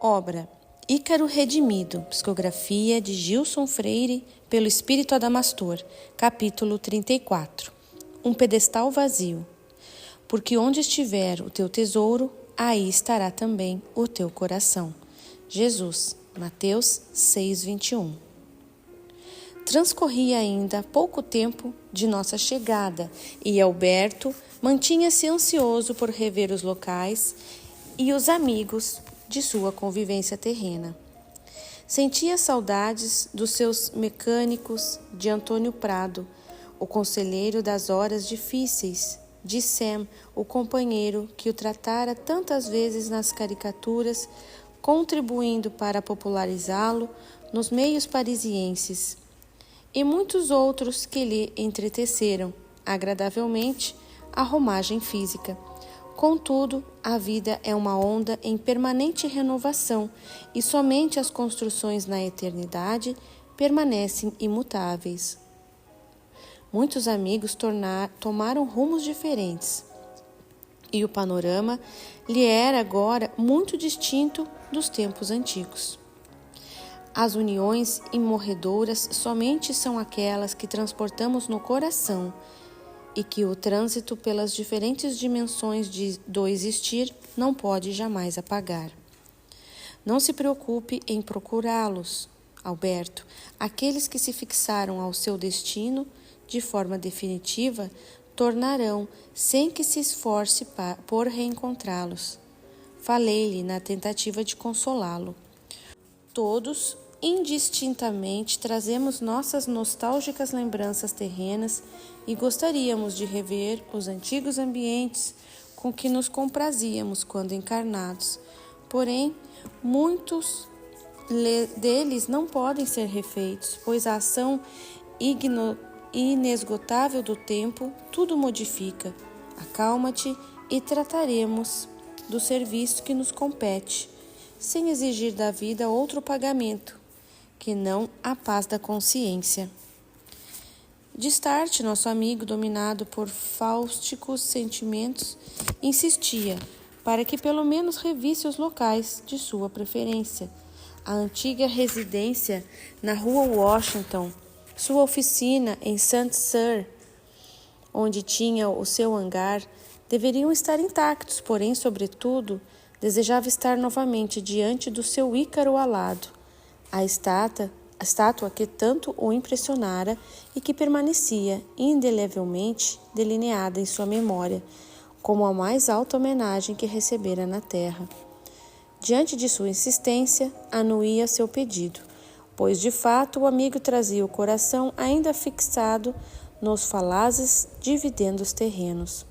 Obra Ícaro Redimido, psicografia de Gilson Freire, pelo Espírito Adamastor, capítulo 34. Um pedestal vazio. Porque onde estiver o teu tesouro, aí estará também o teu coração. Jesus, Mateus 6:21. Transcorria ainda pouco tempo de nossa chegada e Alberto mantinha-se ansioso por rever os locais e os amigos de sua convivência terrena. Sentia saudades dos seus mecânicos, de Antônio Prado, o conselheiro das horas difíceis, de Sam, o companheiro que o tratara tantas vezes nas caricaturas, contribuindo para popularizá-lo nos meios parisienses, e muitos outros que lhe entreteceram agradavelmente a romagem física. Contudo, a vida é uma onda em permanente renovação e somente as construções na eternidade permanecem imutáveis. Muitos amigos tomaram rumos diferentes e o panorama lhe era agora muito distinto dos tempos antigos. As uniões imorredoras somente são aquelas que transportamos no coração e que o trânsito pelas diferentes dimensões do existir não pode jamais apagar. Não se preocupe em procurá-los, Alberto. Aqueles que se fixaram ao seu destino de forma definitiva tornarão sem que se esforce por reencontrá-los. Falei-lhe na tentativa de consolá-lo. Todos, indistintamente, trazemos nossas nostálgicas lembranças terrenas e gostaríamos de rever os antigos ambientes com que nos comprazíamos quando encarnados. Porém, muitos deles não podem ser refeitos, pois a ação inesgotável do tempo tudo modifica. Acalma-te e trataremos do serviço que nos compete, sem exigir da vida outro pagamento, que não a paz da consciência. Destarte, nosso amigo, dominado por fáusticos sentimentos, insistia para que pelo menos revisse os locais de sua preferência. A antiga residência na rua Washington, sua oficina em Saint-Cyr, onde tinha o seu hangar, deveriam estar intactos, porém, sobretudo, desejava estar novamente diante do seu Ícaro alado, a estátua que tanto o impressionara e que permanecia indelevelmente delineada em sua memória, como a mais alta homenagem que recebera na terra. Diante de sua insistência, anuía seu pedido, pois de fato o amigo trazia o coração ainda fixado nos falazes dividendos terrenos.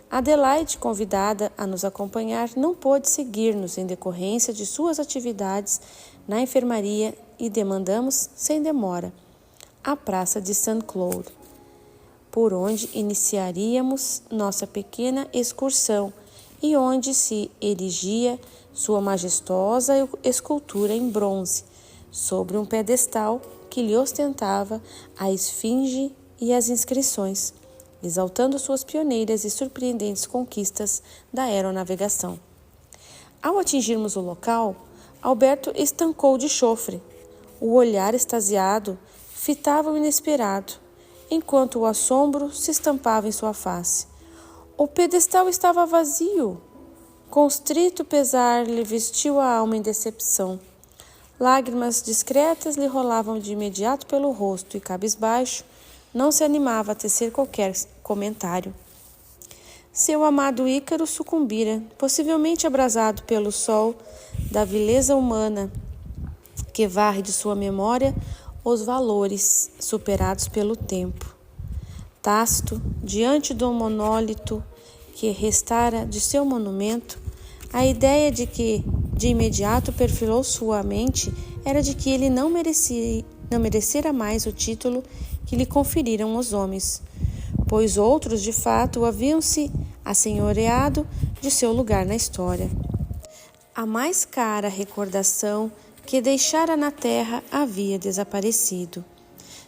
Adelaide, convidada a nos acompanhar, não pôde seguir-nos em decorrência de suas atividades na enfermaria e demandamos, sem demora, a praça de Saint-Cloud, por onde iniciaríamos nossa pequena excursão e onde se erigia sua majestosa escultura em bronze, sobre um pedestal que lhe ostentava a esfinge e as inscrições, exaltando suas pioneiras e surpreendentes conquistas da aeronavegação. Ao atingirmos o local, Alberto estancou de chofre. O olhar extasiado fitava o inesperado, enquanto o assombro se estampava em sua face. O pedestal estava vazio. Constrito pesar lhe vestiu a alma em decepção. Lágrimas discretas lhe rolavam de imediato pelo rosto e, cabisbaixo, não se animava a tecer qualquer comentário. Seu amado Ícaro sucumbira, possivelmente abrasado pelo sol da vileza humana que varre de sua memória os valores superados pelo tempo. Tácito, diante do monólito que restara de seu monumento, a ideia de que de imediato perfilou sua mente era de que ele não merecera mais o título que lhe conferiram os homens, pois outros de fato haviam-se assenhoreado de seu lugar na história. A mais cara recordação que deixara na terra havia desaparecido.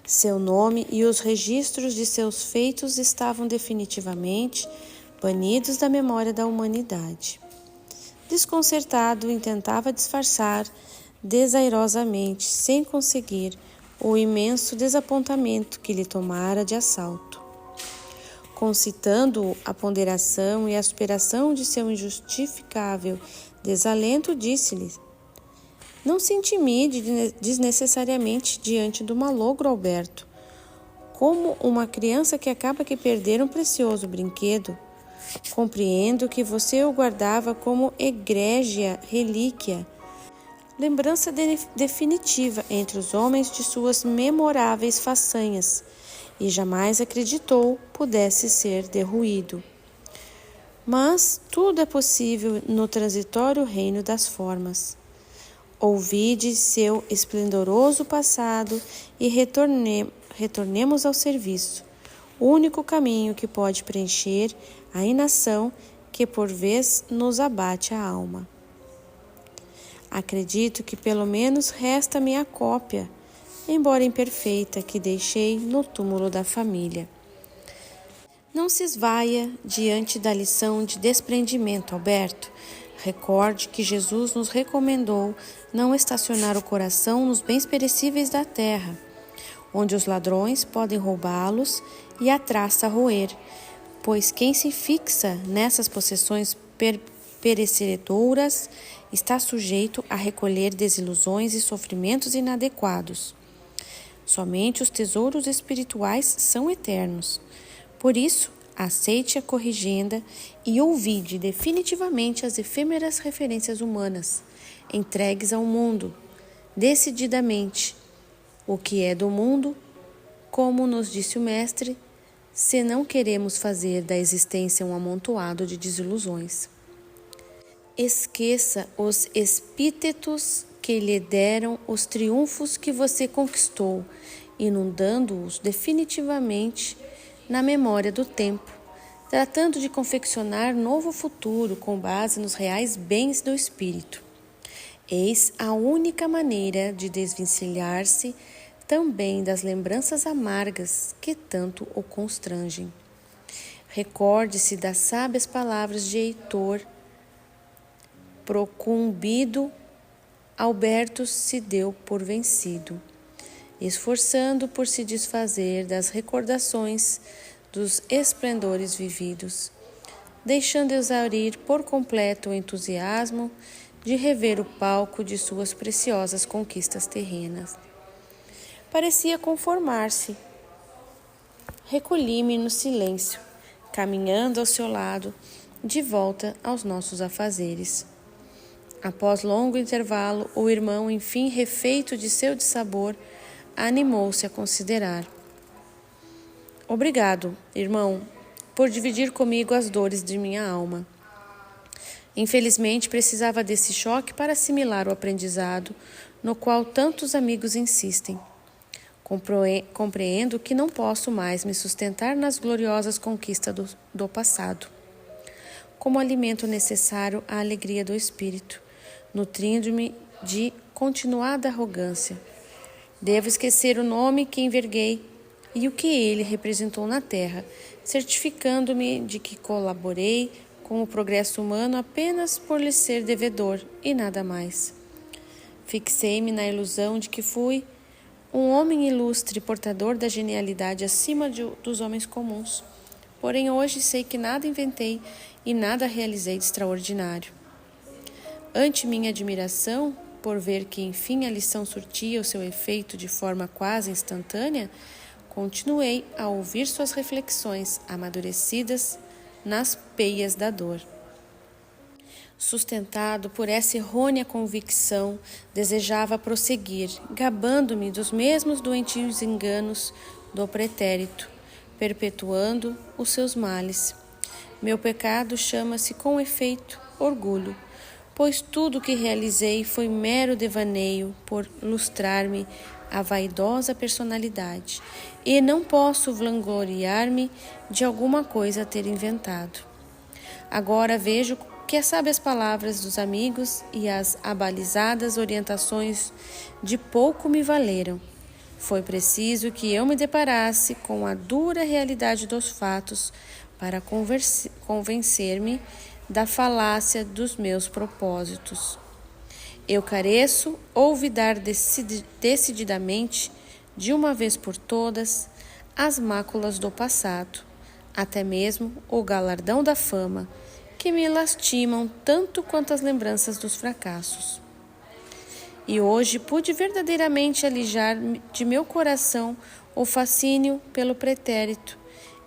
Seu nome e os registros de seus feitos estavam definitivamente banidos da memória da humanidade. Desconcertado, intentava disfarçar desairosamente, sem conseguir, o imenso desapontamento que lhe tomara de assalto. Concitando a ponderação e a superação de seu injustificável desalento, disse-lhe: não se intimide desnecessariamente diante do malogro Alberto. Como uma criança que acaba de perder um precioso brinquedo, compreendo que você o guardava como egrégia relíquia, lembrança definitiva entre os homens de suas memoráveis façanhas, e jamais acreditou pudesse ser derruído. Mas tudo é possível no transitório reino das formas. Ouvide seu esplendoroso passado e retornemos ao serviço, o único caminho que pode preencher a inação que por vez nos abate a alma. Acredito que pelo menos resta-me a cópia, embora imperfeita, que deixei no túmulo da família. Não se esvaia diante da lição de desprendimento, Alberto. Recorde que Jesus nos recomendou não estacionar o coração nos bens perecíveis da terra, onde os ladrões podem roubá-los e a traça roer, pois quem se fixa nessas possessões perecedouras está sujeito a recolher desilusões e sofrimentos inadequados. Somente os tesouros espirituais são eternos. Por isso, aceite a corrigenda e ouvide definitivamente as efêmeras referências humanas, entregues ao mundo, decididamente. O que é do mundo, como nos disse o Mestre, se não queremos fazer da existência um amontoado de desilusões. Esqueça os epítetos que lhe deram os triunfos que você conquistou, inundando-os definitivamente na memória do tempo, tratando de confeccionar novo futuro com base nos reais bens do espírito. Eis a única maneira de desvencilhar-se também das lembranças amargas que tanto o constrangem. Recorde-se das sábias palavras de Heitor Procumbido. Alberto se deu por vencido, esforçando por se desfazer das recordações dos esplendores vividos, deixando exaurir por completo o entusiasmo de rever o palco de suas preciosas conquistas terrenas. Parecia conformar-se. Recolhi-me no silêncio, caminhando ao seu lado, de volta aos nossos afazeres. Após longo intervalo, o irmão, enfim refeito de seu dissabor, animou-se a considerar. Obrigado, irmão, por dividir comigo as dores de minha alma. Infelizmente, precisava desse choque para assimilar o aprendizado no qual tantos amigos insistem. Compreendo que não posso mais me sustentar nas gloriosas conquistas do passado, como alimento necessário à alegria do espírito, nutrindo-me de continuada arrogância. Devo esquecer o nome que enverguei e o que ele representou na terra, certificando-me de que colaborei com o progresso humano apenas por lhe ser devedor e nada mais. Fixei-me na ilusão de que fui um homem ilustre, portador da genialidade acima dos homens comuns. Porém, hoje sei que nada inventei e nada realizei de extraordinário. Ante minha admiração, por ver que enfim a lição surtia o seu efeito de forma quase instantânea, continuei a ouvir suas reflexões amadurecidas nas peias da dor. Sustentado por essa errônea convicção, desejava prosseguir, gabando-me dos mesmos doentios enganos do pretérito, perpetuando os seus males. Meu pecado chama-se, com efeito, orgulho, pois tudo o que realizei foi mero devaneio por lustrar-me a vaidosa personalidade, e não posso vangloriar-me de alguma coisa a ter inventado. Agora vejo que as sábias palavras dos amigos e as abalizadas orientações de pouco me valeram. Foi preciso que eu me deparasse com a dura realidade dos fatos para convencer-me da falácia dos meus propósitos. Eu careço olvidar decididamente, de uma vez por todas, as máculas do passado, até mesmo o galardão da fama, que me lastimam tanto quanto as lembranças dos fracassos. E hoje pude verdadeiramente alijar de meu coração o fascínio pelo pretérito,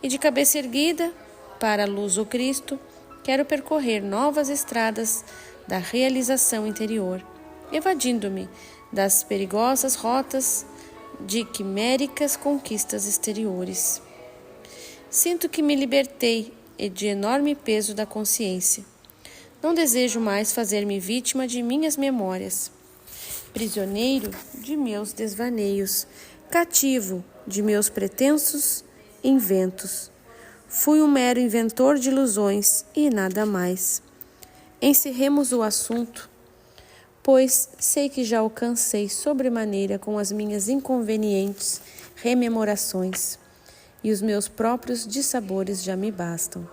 e de cabeça erguida, para a luz do Cristo, quero percorrer novas estradas da realização interior, evadindo-me das perigosas rotas de quiméricas conquistas exteriores. Sinto que me libertei de enorme peso da consciência. Não desejo mais fazer-me vítima de minhas memórias, prisioneiro de meus desvaneios, cativo de meus pretensos inventos. Fui um mero inventor de ilusões e nada mais. Encerremos o assunto, pois sei que já alcancei sobremaneira com as minhas inconvenientes rememorações, e os meus próprios dissabores já me bastam.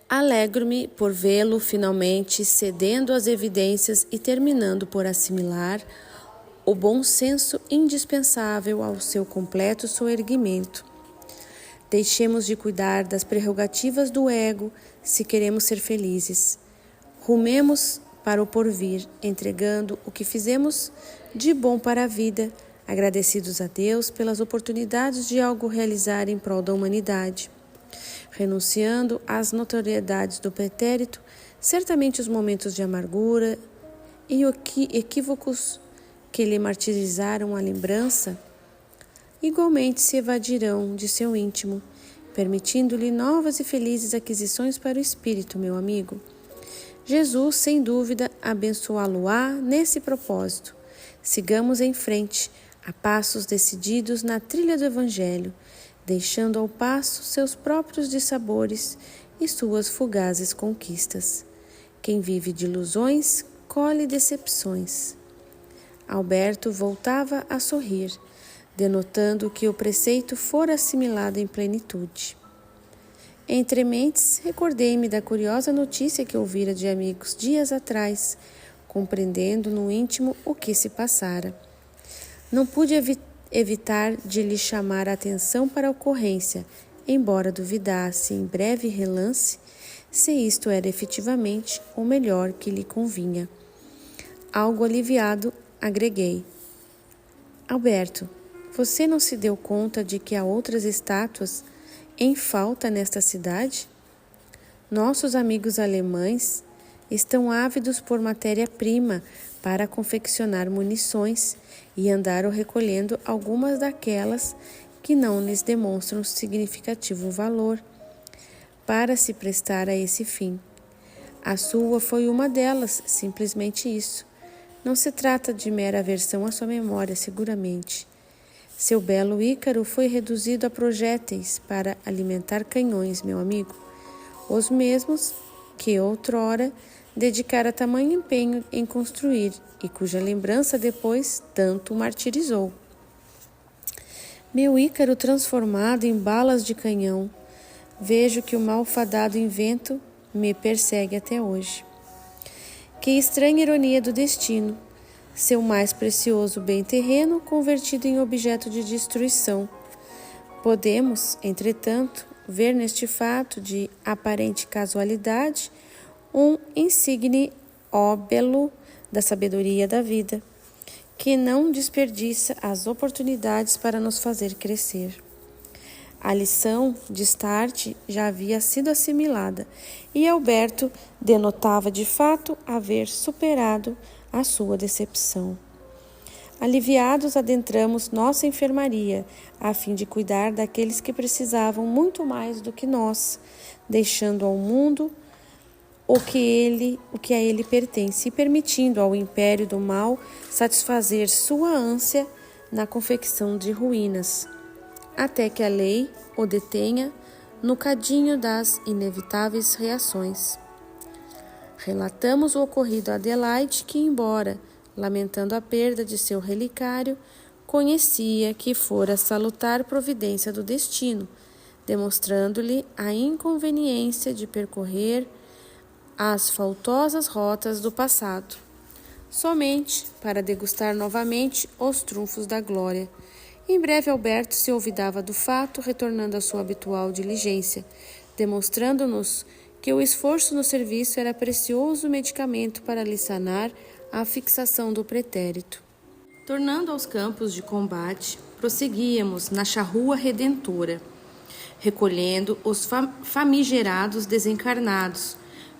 Alegro-me por vê-lo finalmente cedendo às evidências e terminando por assimilar o bom senso indispensável ao seu completo soerguimento. Deixemos de cuidar das prerrogativas do ego se queremos ser felizes. Rumemos para o porvir, entregando o que fizemos de bom para a vida, agradecidos a Deus pelas oportunidades de algo realizar em prol da humanidade. Renunciando às notoriedades do pretérito, certamente os momentos de amargura e equívocos que lhe martirizaram a lembrança igualmente se evadirão de seu íntimo, permitindo-lhe novas e felizes aquisições para o espírito, meu amigo. Jesus, sem dúvida, abençoá-lo-á nesse propósito. Sigamos em frente, a passos decididos na trilha do Evangelho, deixando ao passo seus próprios dissabores e suas fugazes conquistas. Quem vive de ilusões, colhe decepções. Alberto voltava a sorrir, denotando que o preceito fora assimilado em plenitude. Entre mentes, recordei-me da curiosa notícia que ouvira de amigos dias atrás, compreendendo no íntimo o que se passara. Não pude evitar de lhe chamar a atenção para a ocorrência, embora duvidasse em breve relance se isto era efetivamente o melhor que lhe convinha. Algo aliviado, agreguei: Alberto, você não se deu conta de que há outras estátuas em falta nesta cidade? Nossos amigos alemães estão ávidos por matéria-prima para confeccionar munições e andaram recolhendo algumas daquelas que não lhes demonstram significativo valor para se prestar a esse fim. A sua foi uma delas, simplesmente isso. Não se trata de mera aversão à sua memória, seguramente. Seu belo Ícaro foi reduzido a projéteis para alimentar canhões, meu amigo, os mesmos que outrora dedicara tamanho empenho em construir e cuja lembrança depois tanto martirizou. Meu Ícaro transformado em balas de canhão, vejo que o malfadado invento me persegue até hoje. Que estranha ironia do destino, seu mais precioso bem terreno convertido em objeto de destruição. Podemos, entretanto, ver neste fato de aparente casualidade um insigne óbelo da sabedoria da vida, que não desperdiça as oportunidades para nos fazer crescer. A lição de start já havia sido assimilada e Alberto denotava de fato haver superado a sua decepção. Aliviados, adentramos nossa enfermaria, a fim de cuidar daqueles que precisavam muito mais do que nós, deixando ao mundo o que a ele pertence e permitindo ao império do mal satisfazer sua ânsia na confecção de ruínas, até que a lei o detenha no cadinho das inevitáveis reações. Relatamos o ocorrido a Adelaide, que, embora lamentando a perda de seu relicário, conhecia que fora salutar providência do destino, demonstrando-lhe a inconveniência de percorrer às faltosas rotas do passado, somente para degustar novamente os trunfos da glória. Em breve Alberto se olvidava do fato, retornando à sua habitual diligência, demonstrando-nos que o esforço no serviço era precioso medicamento para lhe sanar a fixação do pretérito. Tornando aos campos de combate, prosseguíamos na charrua redentora, recolhendo os famigerados desencarnados,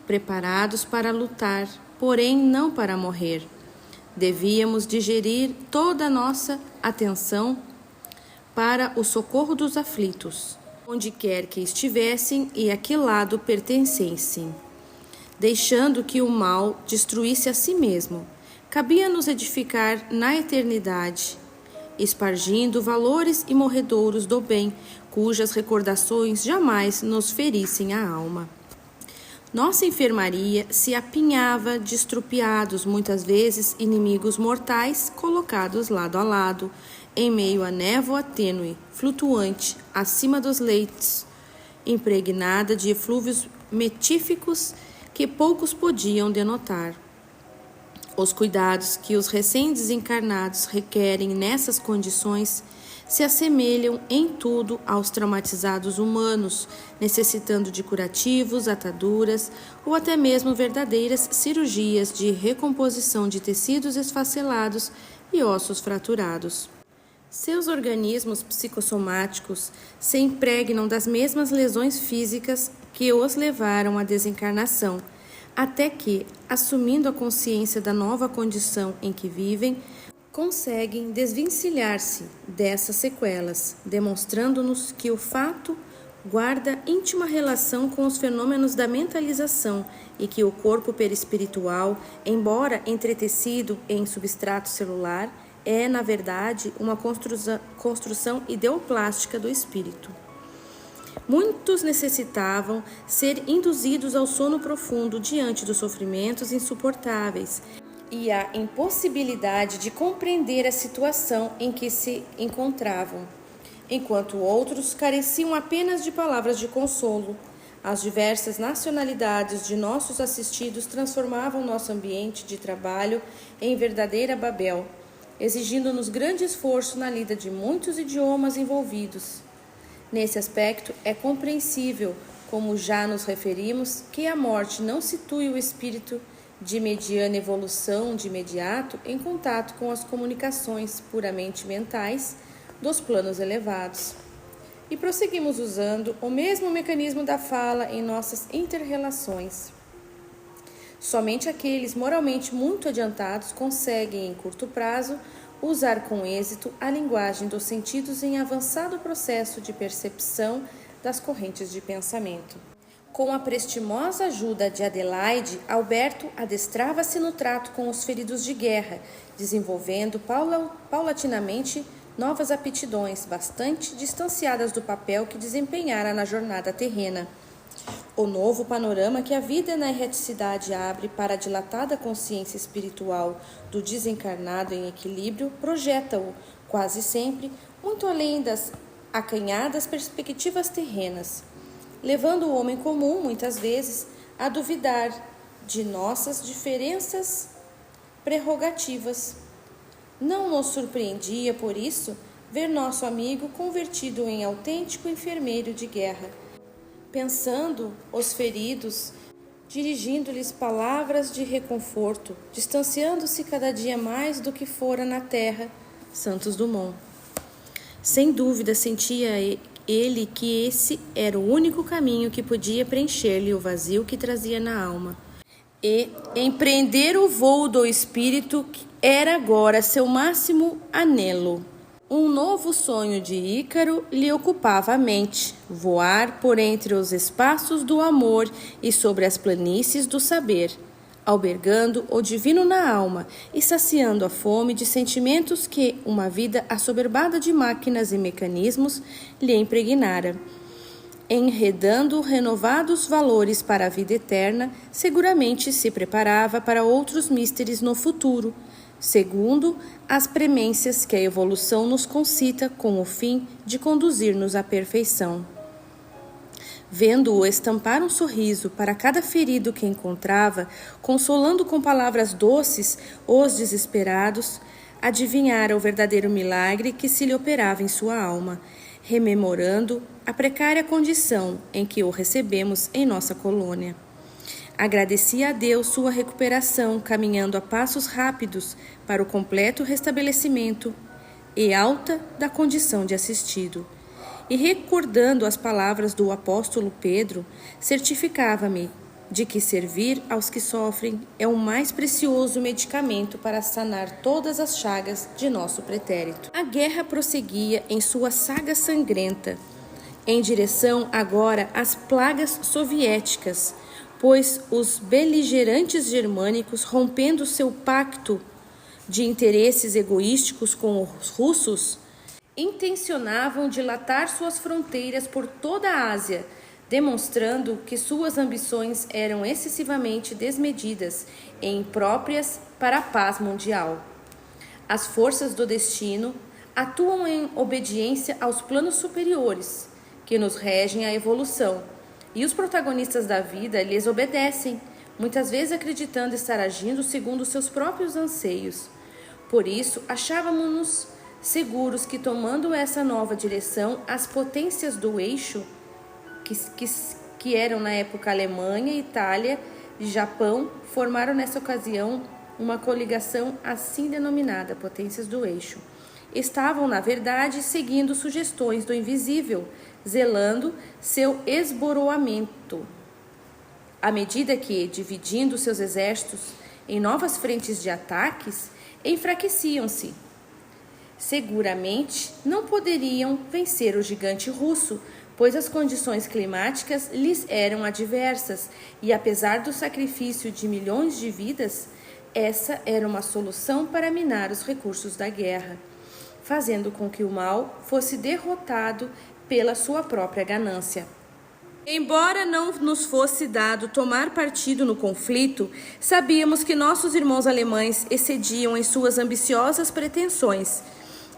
preparados para lutar, porém não para morrer. Devíamos digerir toda a nossa atenção para o socorro dos aflitos, onde quer que estivessem e a que lado pertencessem, deixando que o mal destruísse a si mesmo. Cabia-nos edificar na eternidade, espargindo valores e morredouros do bem, cujas recordações jamais nos ferissem a alma. Nossa enfermaria se apinhava de estrupiados, muitas vezes inimigos mortais, colocados lado a lado, em meio à névoa tênue, flutuante, acima dos leitos, impregnada de eflúvios metíficos que poucos podiam denotar. Os cuidados que os recém-desencarnados requerem nessas condições se assemelham em tudo aos traumatizados humanos, necessitando de curativos, ataduras ou até mesmo verdadeiras cirurgias de recomposição de tecidos esfacelados e ossos fraturados. Seus organismos psicossomáticos se impregnam das mesmas lesões físicas que os levaram à desencarnação, até que, assumindo a consciência da nova condição em que vivem, conseguem desvencilhar-se dessas sequelas, demonstrando-nos que o fato guarda íntima relação com os fenômenos da mentalização e que o corpo perispiritual, embora entretecido em substrato celular, é, na verdade, uma construção ideoplástica do espírito. Muitos necessitavam ser induzidos ao sono profundo diante dos sofrimentos insuportáveis e a impossibilidade de compreender a situação em que se encontravam, enquanto outros careciam apenas de palavras de consolo. As diversas nacionalidades de nossos assistidos transformavam nosso ambiente de trabalho em verdadeira Babel, exigindo-nos grande esforço na lida de muitos idiomas envolvidos. Nesse aspecto, é compreensível, como já nos referimos, que a morte não situe o espírito de mediana evolução de imediato em contato com as comunicações puramente mentais dos planos elevados. E prosseguimos usando o mesmo mecanismo da fala em nossas inter-relações. Somente aqueles moralmente muito adiantados conseguem, em curto prazo, usar com êxito a linguagem dos sentidos em avançado processo de percepção das correntes de pensamento. Com a prestimosa ajuda de Adelaide, Alberto adestrava-se no trato com os feridos de guerra, desenvolvendo paulatinamente novas aptidões, bastante distanciadas do papel que desempenhara na jornada terrena. O novo panorama que a vida na erreticidade abre para a dilatada consciência espiritual do desencarnado em equilíbrio projeta-o, quase sempre, muito além das acanhadas perspectivas terrenas, levando o homem comum, muitas vezes, a duvidar de nossas diferenças prerrogativas. Não nos surpreendia, por isso, ver nosso amigo convertido em autêntico enfermeiro de guerra, pensando os feridos, dirigindo-lhes palavras de reconforto, distanciando-se cada dia mais do que fora na terra. Santos Dumont. Sem dúvida sentia ele que esse era o único caminho que podia preencher-lhe o vazio que trazia na alma. E empreender o voo do espírito era agora seu máximo anelo. Um novo sonho de Ícaro lhe ocupava a mente, voar por entre os espaços do amor e sobre as planícies do saber, albergando o divino na alma e saciando a fome de sentimentos que uma vida assoberbada de máquinas e mecanismos lhe impregnara. Enredando renovados valores para a vida eterna, seguramente se preparava para outros místeres no futuro, segundo as premências que a evolução nos concita com o fim de conduzir-nos à perfeição. Vendo-o estampar um sorriso para cada ferido que encontrava, consolando com palavras doces os desesperados, adivinhara o verdadeiro milagre que se lhe operava em sua alma, rememorando a precária condição em que o recebemos em nossa colônia. Agradecia a Deus sua recuperação, caminhando a passos rápidos para o completo restabelecimento e alta da condição de assistido. E recordando as palavras do apóstolo Pedro, certificava-me de que servir aos que sofrem é o mais precioso medicamento para sanar todas as chagas de nosso pretérito. A guerra prosseguia em sua saga sangrenta, em direção agora às plagas soviéticas, pois os beligerantes germânicos, rompendo seu pacto de interesses egoísticos com os russos, intencionavam dilatar suas fronteiras por toda a Ásia, demonstrando que suas ambições eram excessivamente desmedidas e impróprias para a paz mundial. As forças do destino atuam em obediência aos planos superiores, que nos regem a evolução, e os protagonistas da vida lhes obedecem, muitas vezes acreditando estar agindo segundo seus próprios anseios. Por isso, achávamos-nos seguros que, tomando essa nova direção, as potências do eixo, que eram na época Alemanha, Itália e Japão, formaram nessa ocasião uma coligação assim denominada Potências do Eixo. Estavam, na verdade, seguindo sugestões do invisível, zelando seu esboroamento. À medida que, dividindo seus exércitos em novas frentes de ataques, enfraqueciam-se. Seguramente não poderiam vencer o gigante russo, pois as condições climáticas lhes eram adversas e, apesar do sacrifício de milhões de vidas, essa era uma solução para minar os recursos da guerra, fazendo com que o mal fosse derrotado pela sua própria ganância. Embora não nos fosse dado tomar partido no conflito, sabíamos que nossos irmãos alemães excediam em suas ambiciosas pretensões,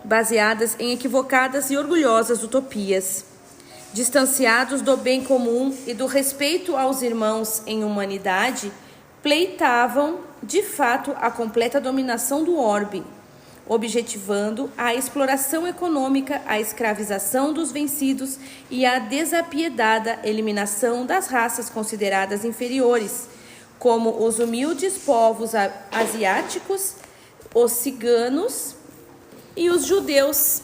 baseadas em equivocadas e orgulhosas utopias. Distanciados do bem comum e do respeito aos irmãos em humanidade, pleitavam, de fato, a completa dominação do orbe, objetivando a exploração econômica, a escravização dos vencidos e a desapiedada eliminação das raças consideradas inferiores, como os humildes povos asiáticos, os ciganos e os judeus,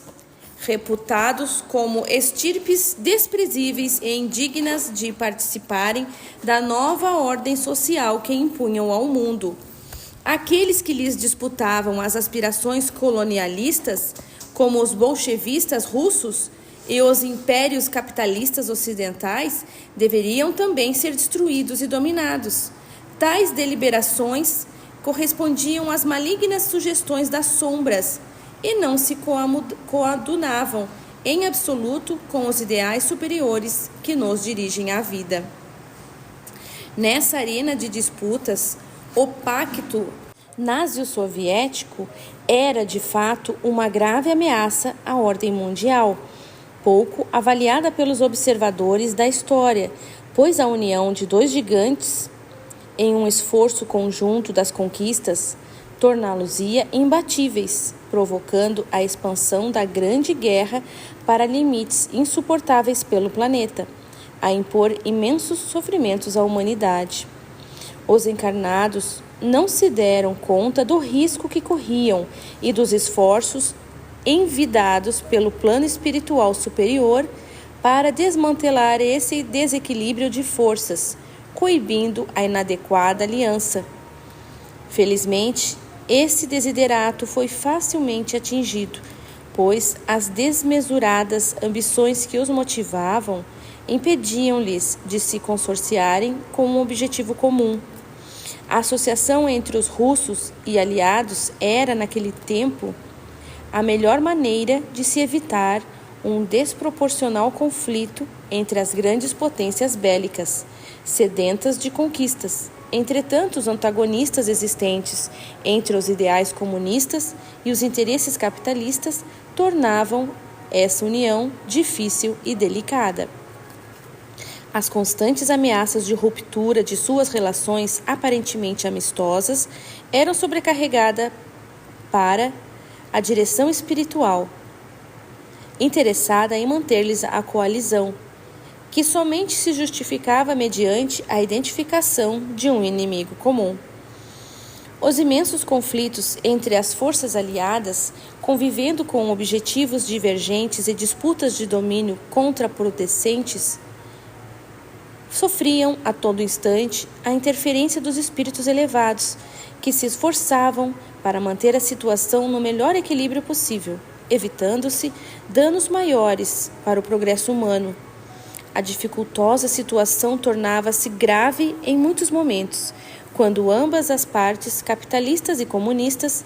reputados como estirpes desprezíveis e indignas de participarem da nova ordem social que impunham ao mundo. Aqueles que lhes disputavam as aspirações colonialistas, como os bolchevistas russos e os impérios capitalistas ocidentais, deveriam também ser destruídos e dominados. Tais deliberações correspondiam às malignas sugestões das sombras e não se coadunavam em absoluto com os ideais superiores que nos dirigem à vida. Nessa arena de disputas, o pacto nazi-soviético era, de fato, uma grave ameaça à ordem mundial, pouco avaliada pelos observadores da história, pois a união de dois gigantes, em um esforço conjunto das conquistas, torná-los-ia imbatíveis, provocando a expansão da Grande Guerra para limites insuportáveis pelo planeta, a impor imensos sofrimentos à humanidade. Os encarnados não se deram conta do risco que corriam e dos esforços envidados pelo plano espiritual superior para desmantelar esse desequilíbrio de forças, coibindo a inadequada aliança. Felizmente, esse desiderato foi facilmente atingido, pois as desmesuradas ambições que os motivavam impediam-lhes de se consorciarem com um objetivo comum. A associação entre os russos e aliados era, naquele tempo, a melhor maneira de se evitar um desproporcional conflito entre as grandes potências bélicas, sedentas de conquistas. Entretanto, os antagonistas existentes entre os ideais comunistas e os interesses capitalistas tornavam essa união difícil e delicada. As constantes ameaças de ruptura de suas relações aparentemente amistosas eram sobrecarregadas para a direção espiritual, interessada em manter-lhes a coalizão, que somente se justificava mediante a identificação de um inimigo comum. Os imensos conflitos entre as forças aliadas, convivendo com objetivos divergentes e disputas de domínio contraproducentes, sofriam a todo instante a interferência dos espíritos elevados, que se esforçavam para manter a situação no melhor equilíbrio possível, evitando-se danos maiores para o progresso humano. A dificultosa situação tornava-se grave em muitos momentos, quando ambas as partes, capitalistas e comunistas,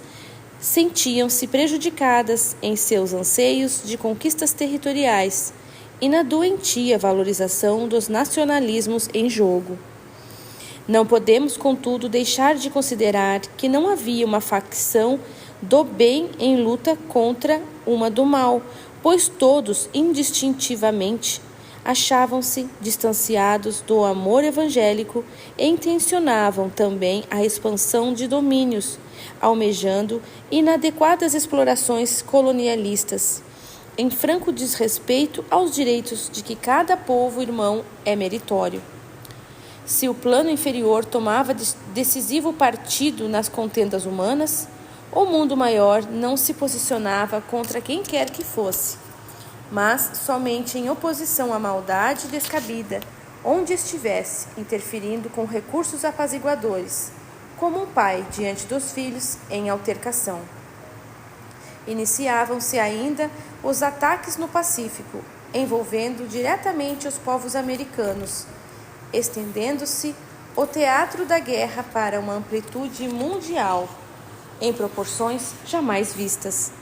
sentiam-se prejudicadas em seus anseios de conquistas territoriais e na doentia valorização dos nacionalismos em jogo. Não podemos, contudo, deixar de considerar que não havia uma facção do bem em luta contra uma do mal, pois todos, indistintivamente, achavam-se distanciados do amor evangélico e intencionavam também a expansão de domínios, almejando inadequadas explorações colonialistas, em franco desrespeito aos direitos de que cada povo irmão é meritório. Se o plano inferior tomava decisivo partido nas contendas humanas, o mundo maior não se posicionava contra quem quer que fosse, mas somente em oposição à maldade descabida, onde estivesse, interferindo com recursos apaziguadores, como um pai diante dos filhos em altercação. Iniciavam-se ainda os ataques no Pacífico, envolvendo diretamente os povos americanos, estendendo-se o teatro da guerra para uma amplitude mundial, em proporções jamais vistas.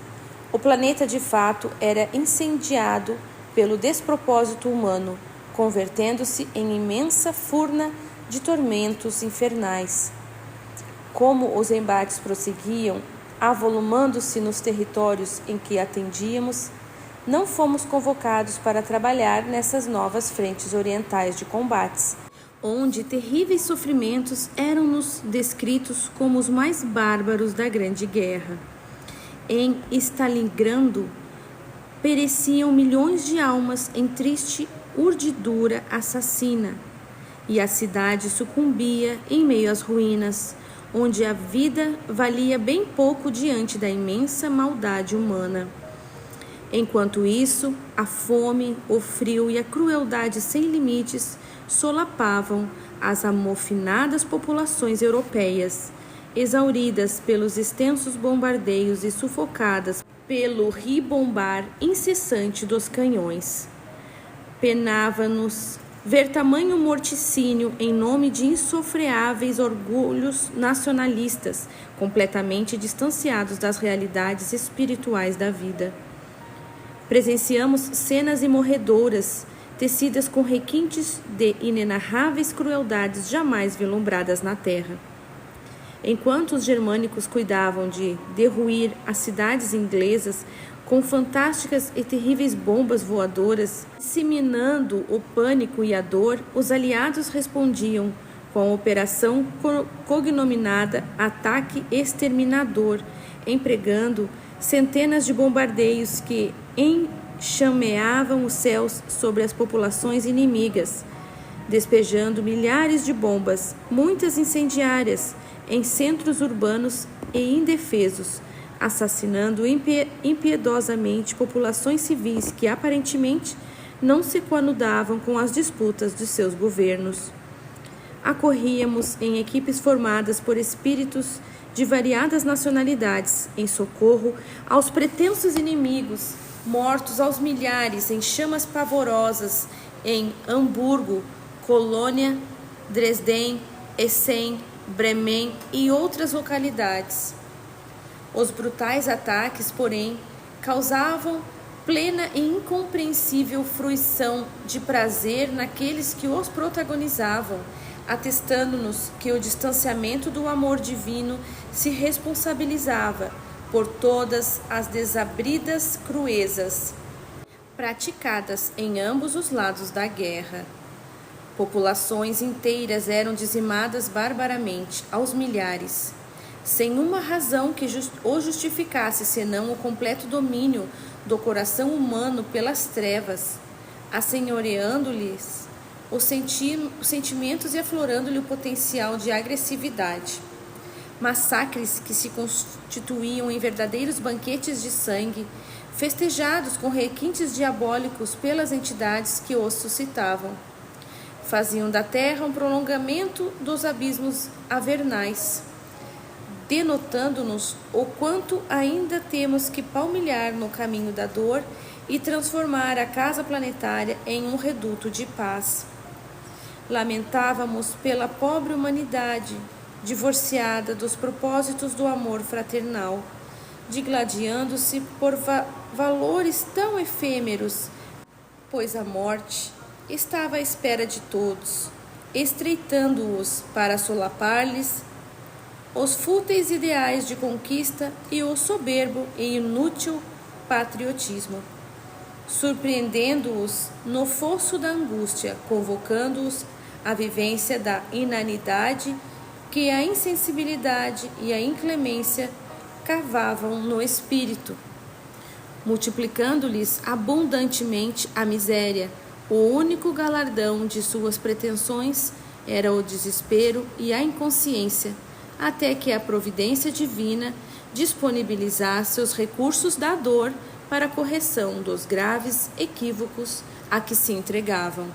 O planeta, de fato, era incendiado pelo despropósito humano, convertendo-se em imensa furna de tormentos infernais. Como os embates prosseguiam, avolumando-se nos territórios em que atendíamos, não fomos convocados para trabalhar nessas novas frentes orientais de combates, onde terríveis sofrimentos eram-nos descritos como os mais bárbaros da Grande Guerra. Em Stalingrado, pereciam milhões de almas em triste urdidura assassina, e a cidade sucumbia em meio às ruínas, onde a vida valia bem pouco diante da imensa maldade humana. Enquanto isso, a fome, o frio e a crueldade sem limites solapavam as amofinadas populações europeias, exauridas pelos extensos bombardeios e sufocadas pelo ribombar incessante dos canhões. Penava-nos ver tamanho morticínio em nome de insofreáveis orgulhos nacionalistas, completamente distanciados das realidades espirituais da vida. Presenciamos cenas imorredoras, tecidas com requintes de inenarráveis crueldades jamais vislumbradas na terra. Enquanto os germânicos cuidavam de derruir as cidades inglesas com fantásticas e terríveis bombas voadoras, disseminando o pânico e a dor, os aliados respondiam com a operação cognominada Ataque Exterminador, empregando centenas de bombardeios que enxameavam os céus sobre as populações inimigas, despejando milhares de bombas, muitas incendiárias, em centros urbanos e indefesos, assassinando impiedosamente populações civis que aparentemente não se coanudavam com as disputas de seus governos. Acorríamos em equipes formadas por espíritos de variadas nacionalidades, em socorro aos pretensos inimigos, mortos aos milhares em chamas pavorosas em Hamburgo, Colônia, Dresden, Essen, Bremen e outras localidades. Os brutais ataques, porém, causavam plena e incompreensível fruição de prazer naqueles que os protagonizavam, atestando-nos que o distanciamento do amor divino se responsabilizava por todas as desabridas cruezas praticadas em ambos os lados da guerra. Populações inteiras eram dizimadas barbaramente, aos milhares, sem uma razão que o justificasse senão o completo domínio do coração humano pelas trevas, assenhoreando-lhes os sentimentos e aflorando-lhe o potencial de agressividade. Massacres que se constituíam em verdadeiros banquetes de sangue, festejados com requintes diabólicos pelas entidades que os suscitavam. Faziam da terra um prolongamento dos abismos avernais, denotando-nos o quanto ainda temos que palmilhar no caminho da dor e transformar a casa planetária em um reduto de paz. Lamentávamos pela pobre humanidade, divorciada dos propósitos do amor fraternal, digladiando-se por valores tão efêmeros, pois a morte estava à espera de todos, estreitando-os para solapar-lhes os fúteis ideais de conquista e o soberbo e inútil patriotismo, surpreendendo-os no fosso da angústia, convocando-os à vivência da inanidade que a insensibilidade e a inclemência cavavam no espírito, multiplicando-lhes abundantemente a miséria. O único galardão de suas pretensões era o desespero e a inconsciência, até que a providência divina disponibilizasse os recursos da dor para a correção dos graves equívocos a que se entregavam.